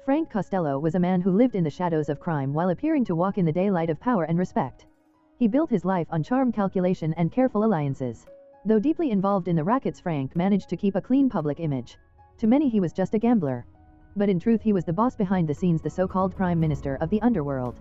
Frank Costello was a man who lived in the shadows of crime while appearing to walk in the daylight of power and respect. He built his life on charm, calculation, and careful alliances. Though deeply involved in the rackets, Frank managed to keep a clean public image. To many he was just a gambler. But in truth he was the boss behind the scenes, the so-called Prime Minister of the Underworld.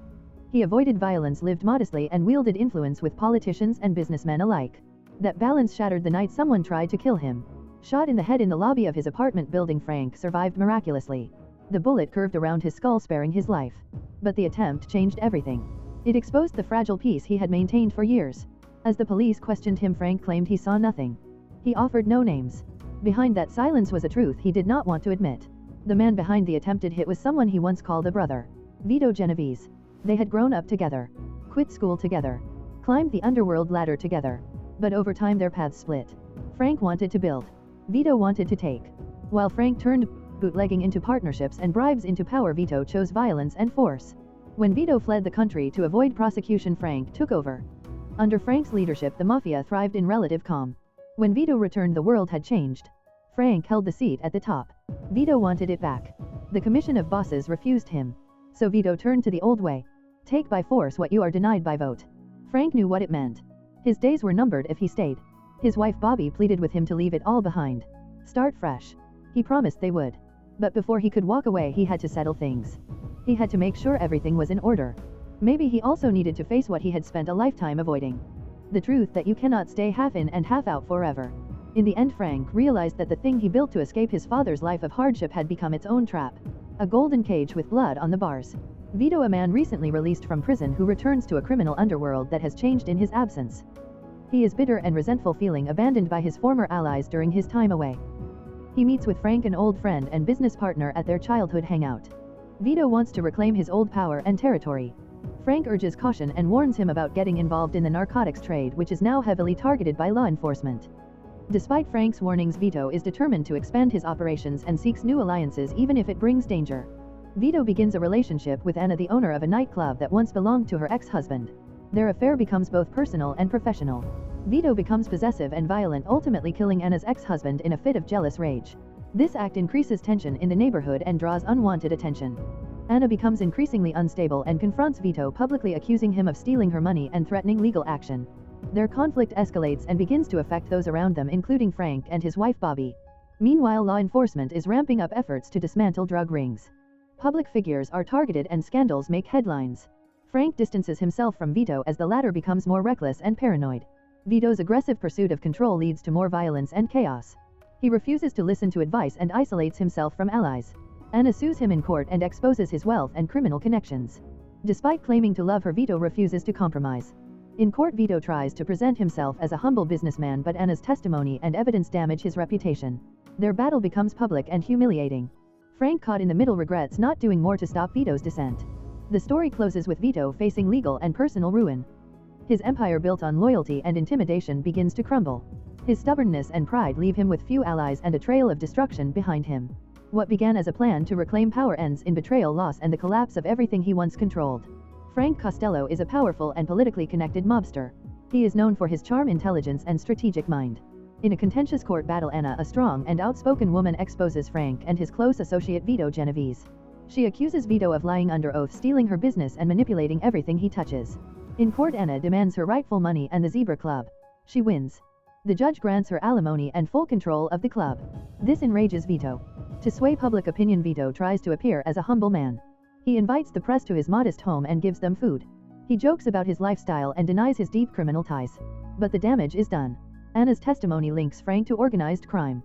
He avoided violence, lived modestly, and wielded influence with politicians and businessmen alike. That balance shattered the night someone tried to kill him. Shot in the head in the lobby of his apartment building, Frank survived miraculously. The bullet curved around his skull, sparing his life. But the attempt changed everything. It exposed the fragile peace he had maintained for years. As the police questioned him, Frank claimed he saw nothing. He offered no names. Behind that silence was a truth he did not want to admit. The man behind the attempted hit was someone he once called a brother. Vito Genovese. They had grown up together. Quit school together. Climbed the underworld ladder together. But over time their paths split. Frank wanted to build. Vito wanted to take. While Frank turned bootlegging into partnerships and bribes into power, Vito chose violence and force. When Vito fled the country to avoid prosecution, Frank took over. Under Frank's leadership, the Mafia thrived in relative calm. When Vito returned, the world had changed. Frank held the seat at the top. Vito wanted it back. The commission of bosses refused him. So Vito turned to the old way. Take by force what you are denied by vote. Frank knew what it meant. His days were numbered if he stayed. His wife Bobby pleaded with him to leave it all behind. Start fresh. He promised they would. But before he could walk away, he had to settle things. He had to make sure everything was in order. Maybe he also needed to face what he had spent a lifetime avoiding. The truth that you cannot stay half in and half out forever. In the end, Frank realized that the thing he built to escape his father's life of hardship had become its own trap. A golden cage with blood on the bars. Vito, a man recently released from prison who returns to a criminal underworld that has changed in his absence. He is bitter and resentful, feeling abandoned by his former allies during his time away. He meets with Frank, an old friend and business partner, at their childhood hangout. Vito wants to reclaim his old power and territory. Frank urges caution and warns him about getting involved in the narcotics trade, which is now heavily targeted by law enforcement. Despite Frank's warnings, Vito is determined to expand his operations and seeks new alliances even if it brings danger. Vito begins a relationship with Anna, the owner of a nightclub that once belonged to her ex-husband. Their affair becomes both personal and professional. Vito becomes possessive and violent, ultimately killing Anna's ex-husband in a fit of jealous rage. This act increases tension in the neighborhood and draws unwanted attention. Anna becomes increasingly unstable and confronts Vito, publicly accusing him of stealing her money and threatening legal action. Their conflict escalates and begins to affect those around them, including Frank and his wife Bobby. Meanwhile, law enforcement is ramping up efforts to dismantle drug rings. Public figures are targeted and scandals make headlines. Frank distances himself from Vito as the latter becomes more reckless and paranoid. Vito's aggressive pursuit of control leads to more violence and chaos. He refuses to listen to advice and isolates himself from allies. Anna sues him in court and exposes his wealth and criminal connections. Despite claiming to love her, Vito refuses to compromise. In court, Vito tries to present himself as a humble businessman, but Anna's testimony and evidence damage his reputation. Their battle becomes public and humiliating. Frank, caught in the middle, regrets not doing more to stop Vito's descent. The story closes with Vito facing legal and personal ruin. His empire, built on loyalty and intimidation, begins to crumble. His stubbornness and pride leave him with few allies and a trail of destruction behind him. What began as a plan to reclaim power ends in betrayal, loss, and the collapse of everything he once controlled. Frank Costello is a powerful and politically connected mobster. He is known for his charm, intelligence, and strategic mind. In a contentious court battle, Anna, a strong and outspoken woman, exposes Frank and his close associate Vito Genovese. She accuses Vito of lying under oath, stealing her business, and manipulating everything he touches. In court, Anna demands her rightful money and the Zebra Club. She wins. The judge grants her alimony and full control of the club. This enrages Vito. To sway public opinion, Vito tries to appear as a humble man. He invites the press to his modest home and gives them food. He jokes about his lifestyle and denies his deep criminal ties. But the damage is done. Anna's testimony links Frank to organized crime.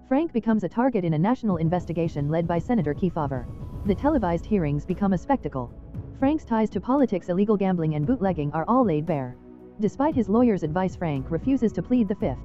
Frank becomes a target in a national investigation led by Senator Kefauver. The televised hearings become a spectacle. Frank's ties to politics, illegal gambling, and bootlegging are all laid bare. Despite his lawyer's advice, Frank refuses to plead the fifth.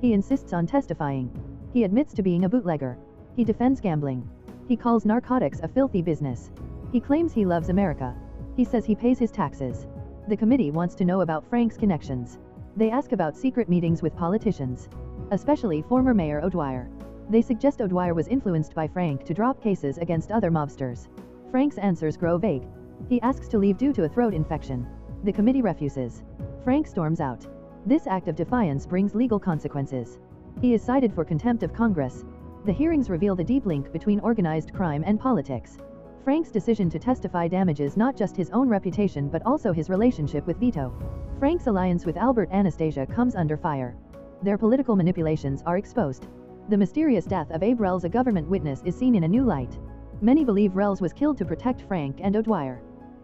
He insists on testifying. He admits to being a bootlegger. He defends gambling. He calls narcotics a filthy business. He claims he loves America. He says he pays his taxes. The committee wants to know about Frank's connections. They ask about secret meetings with politicians, especially former Mayor O'Dwyer. They suggest O'Dwyer was influenced by Frank to drop cases against other mobsters. Frank's answers grow vague. He asks to leave due to a throat infection. The committee refuses. Frank storms out. This act of defiance brings legal consequences. He is cited for contempt of Congress. The hearings reveal the deep link between organized crime and politics. Frank's decision to testify damages not just his own reputation but also his relationship with Vito. Frank's alliance with Albert Anastasia comes under fire. Their political manipulations are exposed. The mysterious death of Abe Rells, a government witness, is seen in a new light. Many believe Rells was killed to protect Frank and O'Dwyer.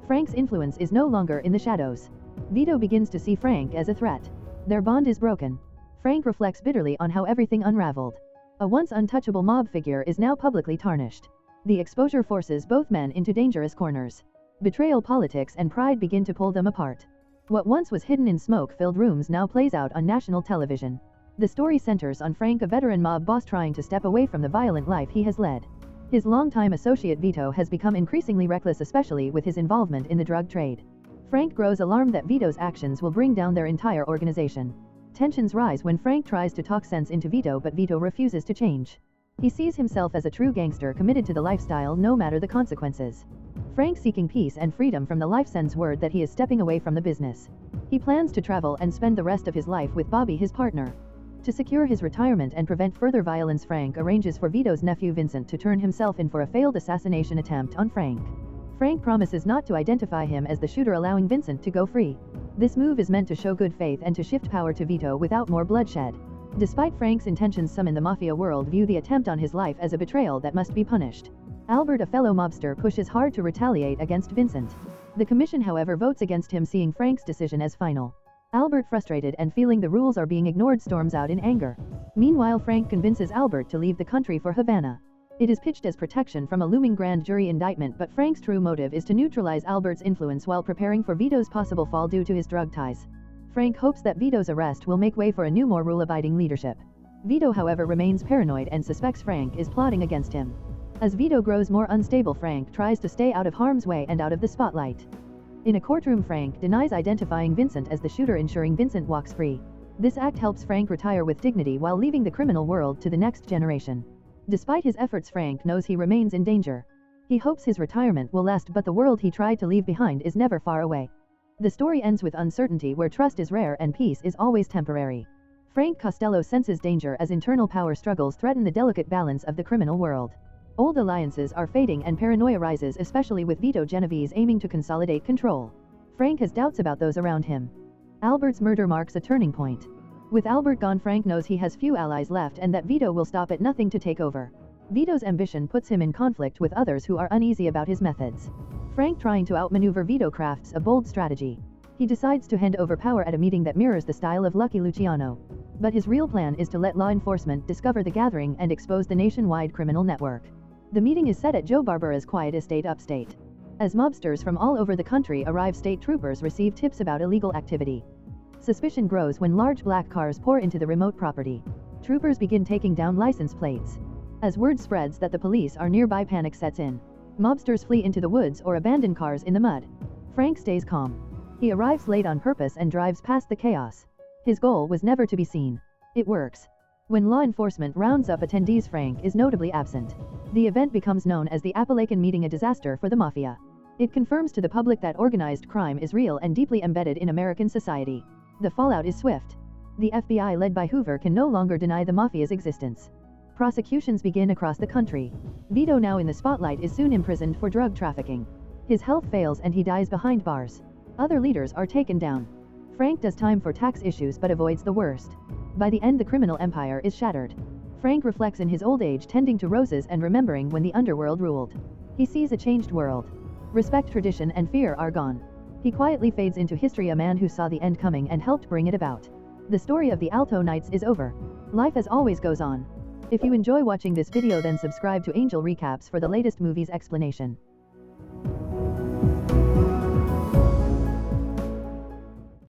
Frank's influence is no longer in the shadows. Vito begins to see Frank as a threat. Their bond is broken. Frank reflects bitterly on how everything unraveled. A once untouchable mob figure is now publicly tarnished. The exposure forces both men into dangerous corners. Betrayal, politics, and pride begin to pull them apart. What once was hidden in smoke-filled rooms now plays out on national television. The story centers on Frank, a veteran mob boss trying to step away from the violent life he has led. His longtime associate Vito has become increasingly reckless, especially with his involvement in the drug trade. Frank grows alarmed that Vito's actions will bring down their entire organization. Tensions rise when Frank tries to talk sense into Vito, but Vito refuses to change. He sees himself as a true gangster committed to the lifestyle no matter the consequences. Frank, seeking peace and freedom from the life, sends word that he is stepping away from the business. He plans to travel and spend the rest of his life with Bobby, his partner. To secure his retirement and prevent further violence, Frank arranges for Vito's nephew Vincent to turn himself in for a failed assassination attempt on Frank. Frank promises not to identify him as the shooter, allowing Vincent to go free. This move is meant to show good faith and to shift power to Vito without more bloodshed. Despite Frank's intentions, some in the Mafia world view the attempt on his life as a betrayal that must be punished. Albert, a fellow mobster, pushes hard to retaliate against Vincent. The commission, however, votes against him, seeing Frank's decision as final. Albert, frustrated and feeling the rules are being ignored, storms out in anger. Meanwhile, Frank convinces Albert to leave the country for Havana. It is pitched as protection from a looming grand jury indictment, but Frank's true motive is to neutralize Albert's influence while preparing for Vito's possible fall due to his drug ties. Frank hopes that Vito's arrest will make way for a new, more rule-abiding leadership. Vito, however, remains paranoid and suspects Frank is plotting against him. As Vito grows more unstable, Frank tries to stay out of harm's way and out of the spotlight. In a courtroom, Frank denies identifying Vincent as the shooter, ensuring Vincent walks free. This act helps Frank retire with dignity while leaving the criminal world to the next generation. Despite his efforts, Frank knows he remains in danger. He hopes his retirement will last, but the world he tried to leave behind is never far away. The story ends with uncertainty, where trust is rare and peace is always temporary. Frank Costello senses danger as internal power struggles threaten the delicate balance of the criminal world. Old alliances are fading and paranoia rises, especially with Vito Genovese aiming to consolidate control. Frank has doubts about those around him. Albert's murder marks a turning point. With Albert gone, Frank knows he has few allies left and that Vito will stop at nothing to take over. Vito's ambition puts him in conflict with others who are uneasy about his methods. Frank, trying to outmaneuver Vito, crafts a bold strategy. He decides to hand over power at a meeting that mirrors the style of Lucky Luciano. But his real plan is to let law enforcement discover the gathering and expose the nationwide criminal network. The meeting is set at Joe Barbara's quiet estate upstate. As mobsters from all over the country arrive, state troopers receive tips about illegal activity. Suspicion grows when large black cars pour into the remote property. Troopers begin taking down license plates. As word spreads that the police are nearby, panic sets in. Mobsters flee into the woods or abandon cars in the mud. Frank stays calm. He arrives late on purpose and drives past the chaos. His goal was never to be seen. It works. When law enforcement rounds up attendees, Frank is notably absent. The event becomes known as the Appalachian Meeting, a disaster for the Mafia. It confirms to the public that organized crime is real and deeply embedded in American society. The fallout is swift. The FBI, led by Hoover, can no longer deny the Mafia's existence. Prosecutions begin across the country. Vito, now in the spotlight, is soon imprisoned for drug trafficking. His health fails and he dies behind bars. Other leaders are taken down. Frank does time for tax issues but avoids the worst. By the end, the criminal empire is shattered. Frank reflects in his old age, tending to roses and remembering when the underworld ruled. He sees a changed world. Respect, tradition, and fear are gone. He quietly fades into history, a man who saw the end coming and helped bring it about. The story of the Alto Knights is over. Life as always goes on. If you enjoy watching this video, then subscribe to Angel Recaps for the latest movies explanation.